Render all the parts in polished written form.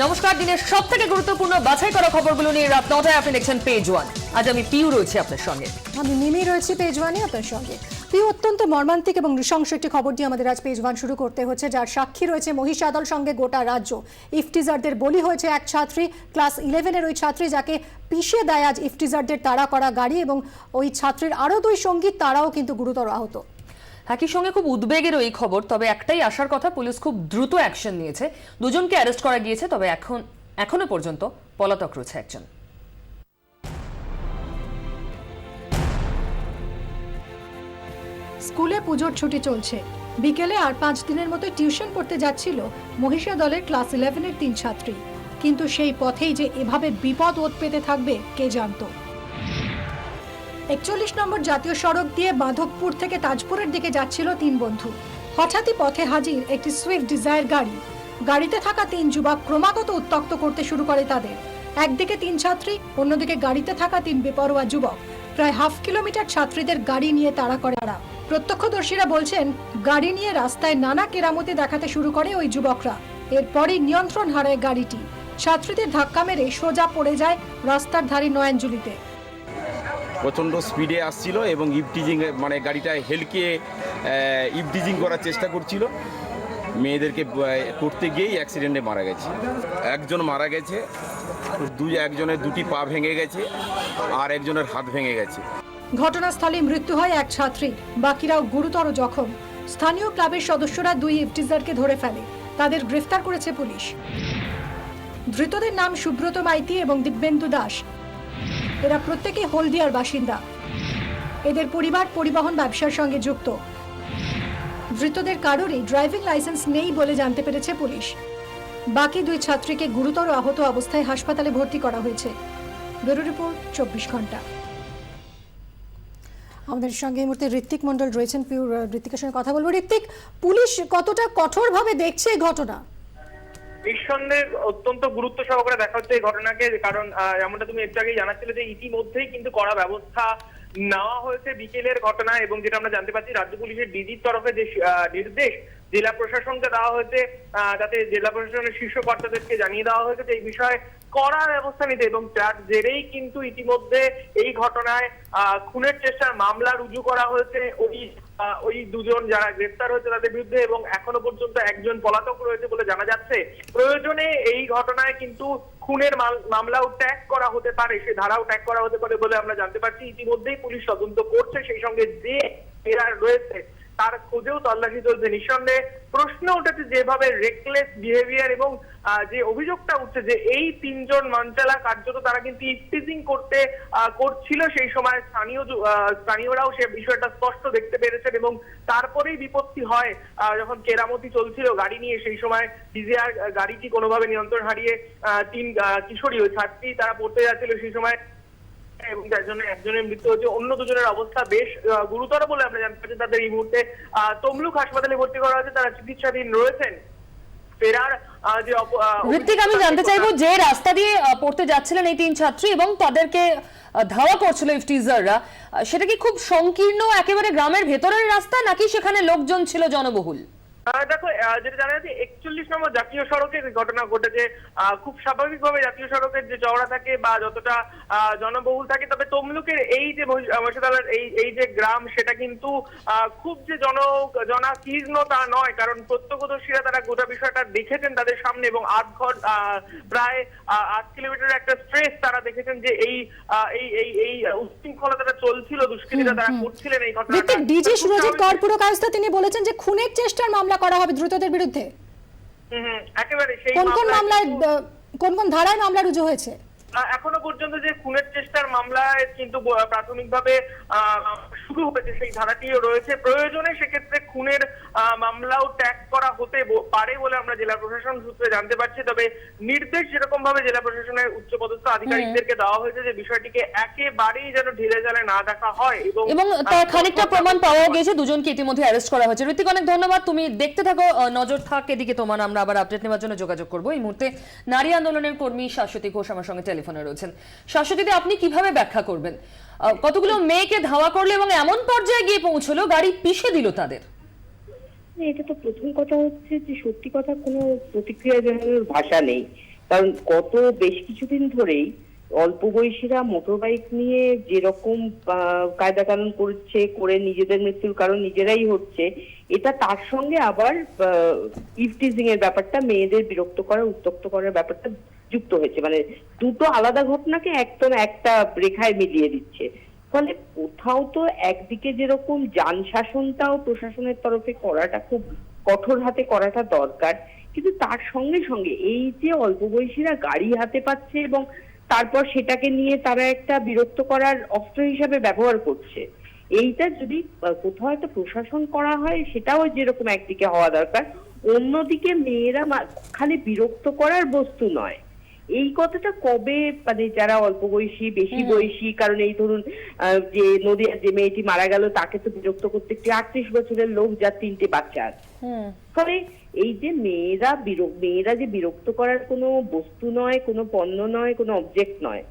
নমস্কার, দিনের সবথেকে গুরুত্বপূর্ণ বাছাই করা খবরগুলো নিয়ে রাত 9টায় আপনি দেখছেন পেজ ওয়ান। আজ আমি পিউ রয়েছি আপনার সঙ্গে। আমি মিমি রয়েছি পেজ ওয়ানে আপনার সঙ্গে। পিউ, অত্যন্ত মর্মান্তিক এবং নৃশংস একটি খবর দিয়ে আমাদের আজ পেজ ওয়ান শুরু করতে হচ্ছে, যার সাক্ষী রয়েছে মহিষাদল সঙ্গে গোটা রাজ্য। ইফটিজারদের বলি হয়েছে এক ছাত্রী, ক্লাস 11-এর ওই ছাত্রী, যাকে পিষে দেয় আজ ইফটিজারদের তাড়া করা গাড়ি, এবং ওই ছাত্রীর আরও দুই সঙ্গী, তারাও কিন্তু গুরুতর আহত। একই সঙ্গে খুব উদ্বেগের ওই খবর, তবে একটাই আসার কথা, পুলিশ খুব দ্রুত অ্যাকশন নিয়েছে, দুজনকে অ্যারেস্ট করা গিয়েছে, তবে এখনো পর্যন্ত পলাতক রয়েছে একজন। স্কুলে পুজোর ছুটি চলছে, বিকেলে আর 5 দিনের মতো টিউশন পড়তে যাচ্ছিল মহিষাদলের ক্লাস 11-এর 3 ছাত্রী, কিন্তু সেই পথেই যে এভাবে বিপদ ওত পেতে থাকবে কে জানতো। 41 নম্বর জাতীয় সড়ক দিয়ে মাধবপুর থেকে তাজপুরের দিকে যাচ্ছিল 3 বন্ধু। হঠাৎই পথে হাজির একটি সুইফট ডিজায়ার গাড়ি। গাড়িতে থাকা 3 যুবক ক্রমাগত উত্ত্যক্ত করতে শুরু করে তাদের। একদিকে 3 ছাত্রী, অন্যদিকে গাড়িতে থাকা 3 বেপরোয়া যুবক। প্রায় হাফ কিলোমিটার ছাত্রীদের গাড়ি নিয়ে তাড়া করে তারা। প্রত্যক্ষদর্শীরা বলছেন, গাড়ি নিয়ে রাস্তায় নানা কেরামতি দেখাতে শুরু করে ওই যুবকরা। এরপরই নিয়ন্ত্রণ হারায় গাড়িটি। ছাত্রীদের ধাক্কা মেরে সোজা পড়ে যায় রাস্তার ধারে নয়নজুলিতে। প্রচণ্ড স্পিডে আসছিল এবং ইভটিজিং, মানে গাড়িটা হেলকে ইভটিজিং করার চেষ্টা করছিল। মেয়েদেরকে করতে গিয়েই অ্যাক্সিডেন্টে মারা গেছে। একজন মারা গেছে, একজনের 2টি পা ভেঙে গেছে, আর একজনের হাত ভেঙে গেছে। ঘটনাস্থলে মৃত্যু হয় এক ছাত্রী, বাকিরাও গুরুতর জখম। স্থানীয় ক্লাবের সদস্যরা 2 ইফটিজারকে ধরে ফেলে, তাদের গ্রেফতার করেছে পুলিশ। ধৃতদের নাম সুব্রত মাইতি এবং দিব্যেন্দু দাস। এরা প্রত্যেকেই হলদিয়ার বাসিন্দা। এদের পরিবার পরিবহন ব্যবসার সঙ্গে যুক্ত। ধৃতদের কারোরই ড্রাইভিং লাইসেন্স নেই বলে জানতে পেরেছে পুলিশ। বাকি 2 ছাত্রীকে গুরুতর আহত অবস্থায় হাসপাতালে ভর্তি করা হয়েছে। ব্যুরো রিপোর্ট 24 ঘন্টা। আমাদের সঙ্গে এই মুহূর্তে ঋত্বিক মণ্ডল রয়েছেন। পিওর ঋত্বিকের সঙ্গে কথা বলবো। ঋত্বিক, পুলিশ কতটা কঠোরভাবে দেখছে এই ঘটনা? নিঃসন্দেহে অত্যন্ত গুরুত্ব সহকারে দেখা হচ্ছে এই ঘটনাকে, কারণ এমনটা তুমি একটু আগেই জানাচ্ছিলে যে ইতিমধ্যেই কিন্তু কড়া ব্যবস্থা নেওয়া হয়েছে বিকেলের ঘটনা, এবং যেটা আমরা জানতে পারছি রাজ্য পুলিশের ডিজির তরফে যে নির্দেশ জেলা প্রশাসনকে দেওয়া হয়েছে, যাতে জেলা প্রশাসনের শীর্ষ কর্তাদেরকে জানিয়ে দেওয়া হয়েছে যে এই বিষয়ে কড়া ব্যবস্থা নিতে, এবং তার জেরেই কিন্তু ইতিমধ্যে এই ঘটনায় খুনের চেষ্টার মামলা রুজু করা হয়েছে ওই দুজন যারা গ্রেফতার হয়েছে তাদের বিরুদ্ধে, এবং এখনো পর্যন্ত একজন পলাতক রয়েছে বলে জানা যাচ্ছে। প্রয়োজনে এই ঘটনায় কিন্তু খুনের মামলাও ট্যাগ করা হতে পারে, সে ধারাও ট্যাগ করা হতে পারে বলে আমরা জানতে পারছি। ইতিমধ্যেই পুলিশ তদন্ত করছে, সেই সঙ্গে যে ফেরার রয়েছে তার খোঁজেও তল্লাশি চলছে। নিঃসন্দেহে প্রশ্ন উঠেছে যেভাবে রেকলেস বিহেভিয়ার এবং যে অভিযোগটা উঠছে যে এই 3 জন মানচালা কার্যত তারা কিন্তু ইফটিজিং করছিল, সেই সময় স্থানীয়রাও সে বিষয়টা স্পষ্ট দেখতে পেরেছেন, এবং তারপরেই বিপত্তি হয় যখন কেরামতি চলছিল গাড়ি নিয়ে। সেই সময় ডিজিআর গাড়িটি কোনোভাবে নিয়ন্ত্রণ হারিয়ে 3 কিশোরী ওই ছাত্রী তারা পড়তে যাচ্ছিল সেই সময়, এবং যার জন্য একজনের মৃত্যু হচ্ছে, অন্য 2 জনের অবস্থা বেশ গুরুতর বলে আমরা জানতে পারছি। তাদের এই মুহূর্তে তমলুক হাসপাতালে ভর্তি করা হয়েছে, তারা চিকিৎসাধীন রয়েছেন। ফেরার যে ঋত্বিক, আমি জানতে চাইবো, যে রাস্তা দিয়ে পড়তে যাচ্ছিলেন এই 3 ছাত্রী এবং তাদেরকে ধাওয়া করছিল ইফটিজাররা, সেটা কি খুব সংকীর্ণ একেবারে গ্রামের ভেতরের রাস্তা, নাকি সেখানে লোকজন ছিল জনবহুল? দেখো, যেটা জানা যাচ্ছে 41 নম্বর জাতীয় সড়কের ঘটনা ঘটেছে। খুব স্বাভাবিকভাবে জাতীয় সড়কের যে চওড়া থাকে বা যতটা জনবহুল থাকে, তবে তমলুকের এই যে মহিষাদলের এই যে গ্রাম, সেটা কিন্তু খুব যে জনাকীর্ণ তা নয়, কারণ প্রত্যক্ষদর্শীরা তারা গোটা বিষয়টা দেখেছেন তাদের সামনে, এবং প্রায় 8 কিলোমিটার একটা স্ট্রেচ তারা দেখেছেন যে এই উচ্ছৃঙ্খলতাটা চলছিল, দুষ্কৃতীরা তারা করছিলেন এই ঘটনাটা। ডিজি সুরজিৎ কর্পূরকায়স্থ তিনি বলেছেন যে খুনের চেষ্টার মামলা করা হবে দ্রুতদের বিরুদ্ধে। একেবারে সেই কোন মামলায়, কোন ধারায় মামলা রুজু হয়েছে? এখনো পর্যন্ত যে খুনের চেষ্টার মামলায় কিন্তু প্রাথমিকভাবে শুরু হয়েছে, সেই ধারাটিও রয়েছে। প্রয়োজনে সেক্ষেত্রে খুনের মামলাও ট্যাগ করা হতে পারে বলে আমরা জেলা প্রশাসন সূত্রে জানতে পারছি। তবে নির্দেশ যেরকম ভাবে জেলা প্রশাসনের উচ্চপদস্থ আধিকারিকদেরকে দেওয়া হয়েছে যে বিষয়টিকে একেবারেই যেন ঢিলে ঢালে না দেখা হয়, এবং তার খানিকটা প্রমাণ পাওয়া গেছে, দুজনকে ইতিমধ্যে অ্যারেস্ট করা হয়েছে। ঋত্বিক, অনেক ধন্যবাদ। তুমি দেখতে থাকো, নজর থাক এদিকে তোমার। আমরা আবার আপডেট নেওয়ার জন্য যোগাযোগ করবো। এই মুহূর্তে নারী আন্দোলনের কর্মী শাশ্বতী ঘোষ আমার সঙ্গে টেলিফোনে রয়েছেন। শাশ্বতীতে, আপনি কিভাবে ব্যাখ্যা করবেন কতগুলো মেয়েকে ধাওয়া করলো এবং এমন পর্যায়ে গিয়ে পৌঁছলো গাড়ি পিষে দিল তাদের? এটা তো প্রথম কথা হচ্ছে যে সত্যি কথা কোনো প্রতিক্রিয়া জানানোর ভাষা নেই। কারণ গত বেশ কিছুদিন ধরেই অল্প বয়সীরা মোটর বাইক নিয়ে যেরকম কায়দা কানুন করে নিজেদের মৃত্যুর কারণ নিজেরাই হচ্ছে, এটা তার সঙ্গে আবার ইভটিজিং এর ব্যাপারটা, মেয়েদের বিরক্ত করা উত্ত্যক্ত করার ব্যাপারটা যুক্ত হয়েছে। মানে দুটো আলাদা ঘটনাকে একদম একটা রেখায় মিলিয়ে দিচ্ছে। ফলে কোথাও তো একদিকে যেরকম যান শাসনটাও প্রশাসনের তরফে করাটা খুব কঠোর হাতে করাটা দরকার, কিন্তু তার সঙ্গে সঙ্গে এই যে অল্প বয়সীরা গাড়ি হাতে পাচ্ছে এবং তারপর সেটাকে নিয়ে তারা একটা বিরক্ত করার অস্ত্র হিসাবে ব্যবহার করছে, এইটা যদি কোথাও একটা প্রশাসন করা হয় সেটাও যেরকম একদিকে হওয়া দরকার, অন্যদিকে মেয়েরা খালি বিরক্ত করার বস্তু নয়। এই কথাটা কবে মানে যারা অল্প বয়সী বেশি বয়সী, কারণ এই ধরুন যে নদীয়ার যে মেয়েটি মারা গেল তাকে তো বিরক্ত করতে একটি 38 বছরের লোক যার 3টে বাচ্চা আছে। ফলে এই যে মেয়েরা যে বিরক্ত করার কোনো বস্তু নয়, কোনো পণ্য নয়, কোনো অবজেক্ট নয়,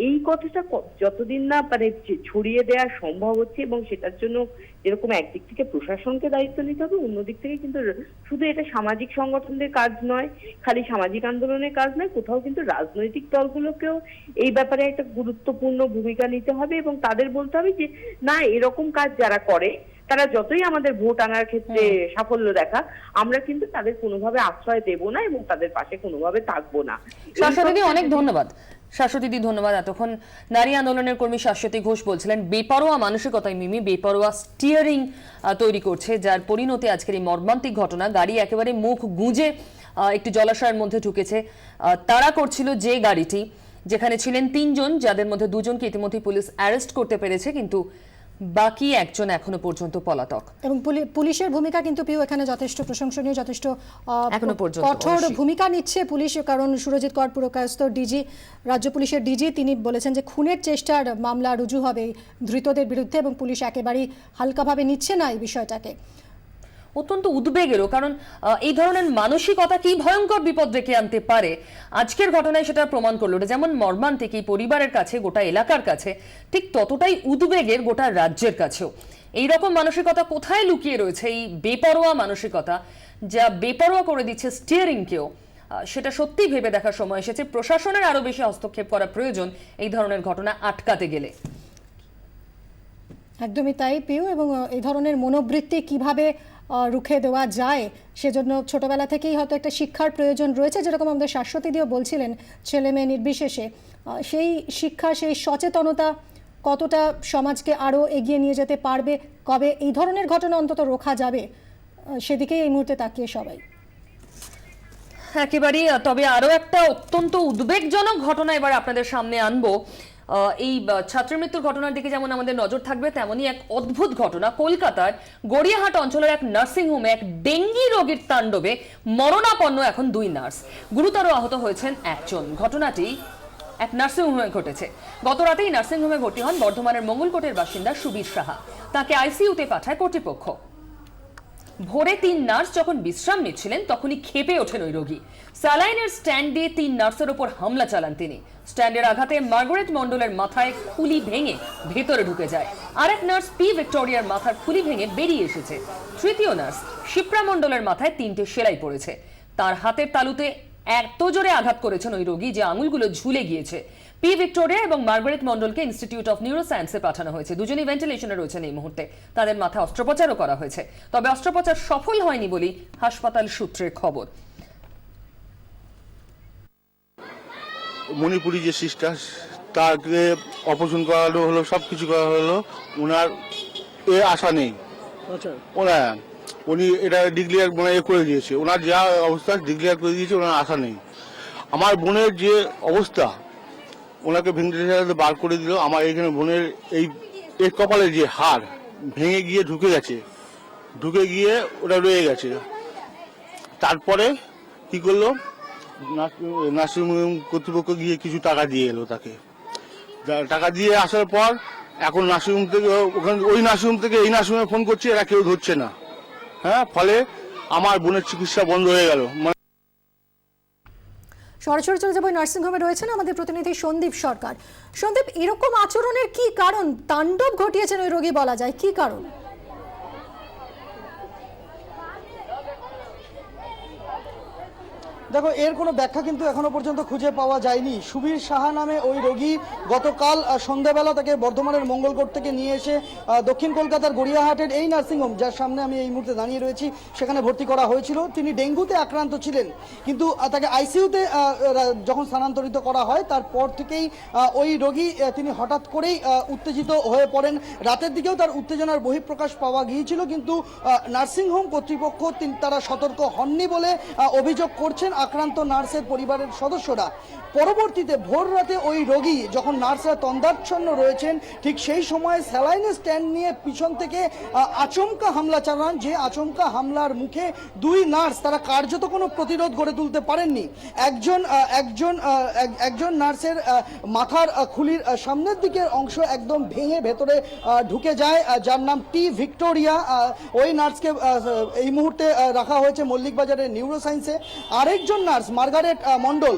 এই কথাটা যতদিন না মানে ছড়িয়ে দেওয়া সম্ভব হচ্ছে, এবং সেটার জন্য যেরকম একদিক থেকে প্রশাসনকে দায়িত্ব নিতে হবে, অন্যদিক থেকে কিন্তু শুধু এটা সামাজিক সংগঠনদের কাজ নয়, খালি সামাজিক আন্দোলনের কাজ নয়, কোথাও কিন্তু রাজনৈতিক দলগুলোকেও এই ব্যাপারে একটা গুরুত্বপূর্ণ ভূমিকা নিতে হবে এবং তাদের বলতে হবে যে না, এরকম কাজ যারা করে তারা যতই আমাদের ভোট আনার ক্ষেত্রে সাফল্য দেখা, আমরা কিন্তু তাদের কোনোভাবে আশ্রয় দেব না এবং তাদের পাশে কোনোভাবে থাকবো না। শাশ্বতী, অনেক ধন্যবাদ। শাশ্বতী, ধন্যবাদ। এতক্ষণ নারী আন্দোলনের কর্মী শাশ্বতী ঘোষ বলছিলেন বেপরোয়া মানসিকতায় মিমি বেপরোয়া স্টিয়ারিং তৈরি করছে, যার পরিণতি আজকের এই মর্মান্তিক ঘটনা। গাড়ি একেবারে মুখ গুঁজে একটি জলাশয়ের মধ্যে ঢুকেছে। তারা করছিল যে গাড়িটি, যেখানে ছিলেন 3 জন, যাদের মধ্যে 2 জনকে ইতিমধ্যে পুলিশ অ্যারেস্ট করতে পেরেছে, কিন্তু বাকি একজন এখনো পর্যন্ত পলাতক। এবং পুলিশের ভূমিকা কিন্তু পিউ এখানে যথেষ্ট প্রশংসনীয়, যথেষ্ট এখনো পর্যন্ত কঠোর ভূমিকা নিচ্ছে পুলিশ। কারণ সুরজিৎ কর পুরকায়স্থ ডিজি, রাজ্য পুলিশের ডিজি, তিনি বলেছেন যে খুনের চেষ্টার মামলা রুজু হবে ধৃতদের বিরুদ্ধে এবং পুলিশ একেবারেই হালকাভাবে নিচ্ছে না এই বিষয়টাকে। অত্যন্ত উদ্বেগেরও, কারণ এই ধরনের মানসিকতা কি ভয়ঙ্কর বিপদ ডেকে আনতে পারে আজকের ঘটনায় সেটা প্রমাণ করলো। এটা যেমন মর্মান্তিক এই পরিবারের কাছে, গোটা এলাকার কাছে, ঠিক ততটাই উদ্বেগের গোটা রাজ্যের কাছেও। এইরকম মানসিকতা কোথায় লুকিয়ে রয়েছে, এই বেপরোয়া মানসিকতা যা বেপরোয়া করে দিচ্ছে স্টিয়ারিংকেও, সেটা সত্যি ভেবে দেখার সময় এসেছে। প্রশাসনের আরো বেশি হস্তক্ষেপ করা প্রয়োজন এই ধরনের ঘটনা আটকাতে গেলে। একদমই তাই পিউ। এবং এই ধরনের মনোবৃত্তি কিভাবে রুখে দেওয়া যায় সেজন্য ছোটবেলা থেকেই হয়তো একটা শিক্ষার প্রয়োজন রয়েছে, যেরকম আমাদের শাশ্বতী দিও বলছিলেন, ছেলে মেয়ে নির্বিশেষে সেই শিক্ষা, সেই সচেতনতা কতটা সমাজকে আরও এগিয়ে নিয়ে যেতে পারবে, কবে এই ধরনের ঘটনা অন্তত রোখা যাবে, সেদিকেই এই মুহূর্তে তাকিয়ে সবাই। একেবারেই। তবে আরো একটা অত্যন্ত উদ্বেগজনক ঘটনা এবার আপনাদের সামনে আনবো। এই ছাত্রের মৃত্যুর ঘটনার দিকে যেমন আমাদের নজর থাকবে, তেমনই এক অদ্ভুত ঘটনা কলকাতার গড়িয়াহাট অঞ্চলের এক নার্সিংহোমে এক ডেঙ্গি রোগীর তাণ্ডবে মরণাপন্ন এখন 2 নার্স, গুরুতর আহত হয়েছেন 1 জন। ঘটনাটি এক নার্সিংহোমে ঘটেছে। গত রাতেই নার্সিংহোমে ভর্তি হন বর্ধমানের মঙ্গলকোটের বাসিন্দা সুবীর সাহা। তাকে আইসিইউতে পাঠায় কর্তৃপক্ষ। ভোরে 3 নার্স যখন বিশ্রাম নিচ্ছিলেন তখনই ক্ষেপে ওঠেন ওই রোগী। স্যালাইনের স্ট্যান্ড দিয়ে 3 নার্সের উপর হামলা চালান তিনি। স্ট্যান্ডের আঘাতে মার্গারেট মন্ডলের মাথায় খুলি ভেঙে ভেতরে ঢুকে যায়। আরেক নার্স পি ভিক্টোরিয়ার মাথার খুলি ভেঙে বেরিয়ে এসেছে। তৃতীয় নার্স শিপ্রা মন্ডলের মাথায় 3টে সেলাই পড়েছে। তার হাতের তালুতে এত জোরে আঘাত করেছেন ওই রোগী যে আঙুলগুলো ঝুলে গিয়েছে। পি ভিক্টোরিয়া এবং মার্গারেট মন্ডলকে ইনস্টিটিউট অফ নিউরোসায়েন্সে পাঠানো হয়েছে। দুজনেই ভেন্টিলেশনে রয়েছেন এই মুহূর্তে। তাদের মাথায় অস্ত্রোপচারও করা হয়েছে, তবে অস্ত্রোপচার সফল হয়নি বলেই হাসপাতাল সূত্রের খবর। মণিপুরি যে সিস্টার, তাকে অপারেশন করানো হলো, সব কিছু করা হলো, ওনার আশা নেই। উনি এটা ডিক্লেয়ার করে দিয়েছে, ওনার যা অবস্থা ডিক্লেয়ার করে দিয়েছে, ওনার আশা নেই। আমার বোনের যে অবস্থা, ওনাকে ভেন্টিলেশনে বার করে দিল। আমার এখানে বোনের এই কপালে যে হাড় ভেঙে গিয়ে ঢুকে গিয়ে ওটা রয়ে গেছে। তারপরে কি করলো, নার্সিংহোম কর্তৃপক্ষ গিয়ে কিছু টাকা দিয়ে এলো তাকে। টাকা দিয়ে আসার পর এখন নার্সিংহোম থেকে ওই নার্সিংহোম থেকে এই নার্সিংহোমে ফোন করছে, এরা কেউ ধরছে না। হ্যাঁ, ফলে আমার বোনের চিকিৎসা বন্ধ হয়ে গেল। সরাসরি চলে যাবো নার্সিংহোমে রয়েছেন আমাদের প্রতিনিধি সন্দীপ সরকার। সন্দীপ, এরকম আচরণের কি কারণ? তাণ্ডব ঘটিয়েছেন ওই রোগী বলা যায়, কি কারণ? দেখো, এর কোনো ব্যাখ্যা কিন্তু এখনো পর্যন্ত খুঁজে পাওয়া যায়নি। সুবীর সাহা নামে ওই রোগী গতকাল সন্ধ্যাবেলা তাকে বর্ধমানের মঙ্গলকোট থেকে নিয়ে এসে দক্ষিণ কলকাতার গড়িয়াহাটের এই নার্সিংহোম, যার সামনে আমি এই মুহূর্তে দাঁড়িয়ে রয়েছি, সেখানে ভর্তি করা হয়েছিল। তিনি ডেঙ্গুতে আক্রান্ত ছিলেন, কিন্তু তাকে আইসিইউতে যখন স্থানান্তরিত করা হয় তারপর থেকেই ওই রোগী তিনি হঠাৎ করেই উত্তেজিত হয়ে পড়েন। রাতের দিকেও তার উত্তেজনার বহিঃপ্রকাশ পাওয়া গিয়েছিল, কিন্তু নার্সিংহোম কর্তৃপক্ষ তারা সতর্ক হননি বলে অভিযোগ করছেন আক্রান্ত নার্সের পরিবারের সদস্যরা। পরবর্তীতে ভোর রাতে ওই রোগী যখন নার্সরা তন্দ্রাচ্ছন্ন রয়েছেন, ঠিক সেই সময় স্যালাইনের স্ট্যান্ড নিয়ে পিছন থেকে আচমকা হামলা চালান। যে আচমকা হামলার মুখে দুই নার্স তারা কার্যত কোনো প্রতিরোধ গড়ে তুলতে পারেননি। একজন নার্সের মাথার খুলির সামনের দিকের অংশ একদম ভেঙে ভেতরে ঢুকে যায়, যার নাম টি ভিক্টোরিয়া। ওই নার্সকে এই মুহূর্তে রাখা হয়েছে মল্লিক বাজারের নিউরোসায়েন্সে। আরেকজন নার্স মার্গারেট মণ্ডল,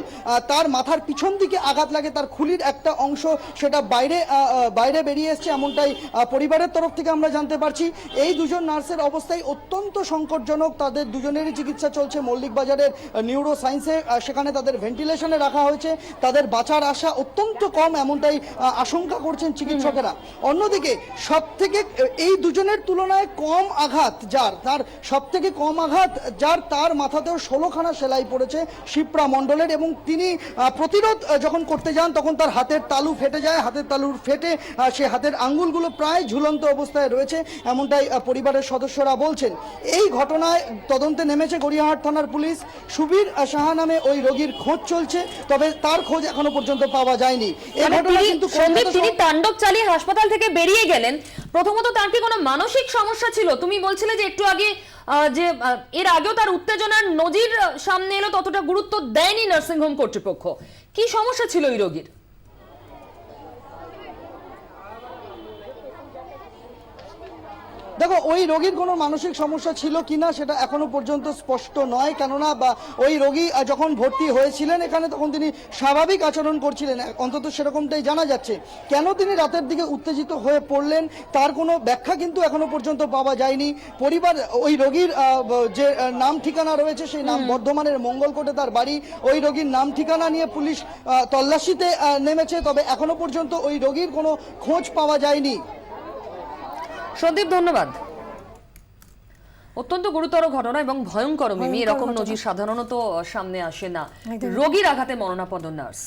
তার মাথার পিছন দিকে আঘাত লাগে, তার খুলির একটা অংশ সেটা বাইরে বেরিয়ে এসছে, এমনটাই পরিবারের তরফ থেকে আমরা জানতে পারছি। এই দুজন নার্সের অবস্থায় অত্যন্ত সংকটজনক। তাদের দুজনেরই চিকিৎসা চলছে মল্লিক বাজারের নিউরোসায়েন্সে, সেখানে তাদের ভেন্টিলেশনে রাখা হয়েছে। তাদের বাঁচার আশা অত্যন্ত কম, এমনটাই আশঙ্কা করছেন চিকিৎসকেরা। অন্যদিকে সবথেকে এই দুজনের তুলনায় কম আঘাত যার তার মাথাতেও 16খানা সেলাই পড়েছে শিপ্রা মণ্ডলের, এবং তিনি প্রতিরোধ যখন করতে যান তখন তার হাতের তালু ফেটে যায়। হাতের তালুর ফেটে সে হাতের আঙ্গুলগুলো প্রায় ঝুলন্ত অবস্থায় রয়েছে, এমনটাই পরিবারের সদস্যরা বলছেন। এই ঘটনায় তদন্তে নেমেছে গড়িয়াহাট থানার পুলিশ। সুবীর সাহা নামে ওই রোগীর খোঁজ চলছে, তবে তার খোঁজ এখনো পর্যন্ত পাওয়া যায়নি। এই ঘটনা কিন্তু তিনি তাণ্ডব চালিয়ে হাসপাতাল থেকে বেরিয়ে গেলেন। প্রথমত তার কি কোনো মানসিক সমস্যা ছিল? তুমি বলছিলে যে একটু আগে যে এর আগেও তার উত্তেজনার নজির সামনে এলো, ততটা গুরুত্ব দেয়নি নার্সিংহোম কর্তৃপক্ষ। কি সমস্যা ছিল এই রোগীর? দেখো, ওই রোগীর কোনো মানসিক সমস্যা ছিল কিনা সেটা এখনো পর্যন্ত স্পষ্ট নয়, কেননা ওই রোগী যখন ভর্তি হয়েছিলেন এখানে তখন তিনি স্বাভাবিক আচরণ করছিলেন, অন্তত সেরকমটাই জানা যাচ্ছে। কেন তিনি রাতের দিকে উত্তেজিত হয়ে পড়লেন তার কোনো ব্যাখ্যা কিন্তু এখনো পর্যন্ত পাওয়া যায়নি। পরিবার ওই রোগীর যে নাম ঠিকানা রয়েছে সেই নাম বর্ধমানের মঙ্গলকোটে তার বাড়ি। ওই রোগীর নাম ঠিকানা নিয়ে পুলিশ তল্লাশিতে নেমেছে, তবে এখনো পর্যন্ত ওই রোগীর কোনো খোঁজ পাওয়া যায়নি। সন্দীপ, ধন্যবাদ। অত্যন্ত গুরুতর ঘটনা এবং ভয়ঙ্কর মিমি, এরকম নজির সাধারণত সামনে আসে না। রোগীর আঘাতে মরণাপন্ন নার্স।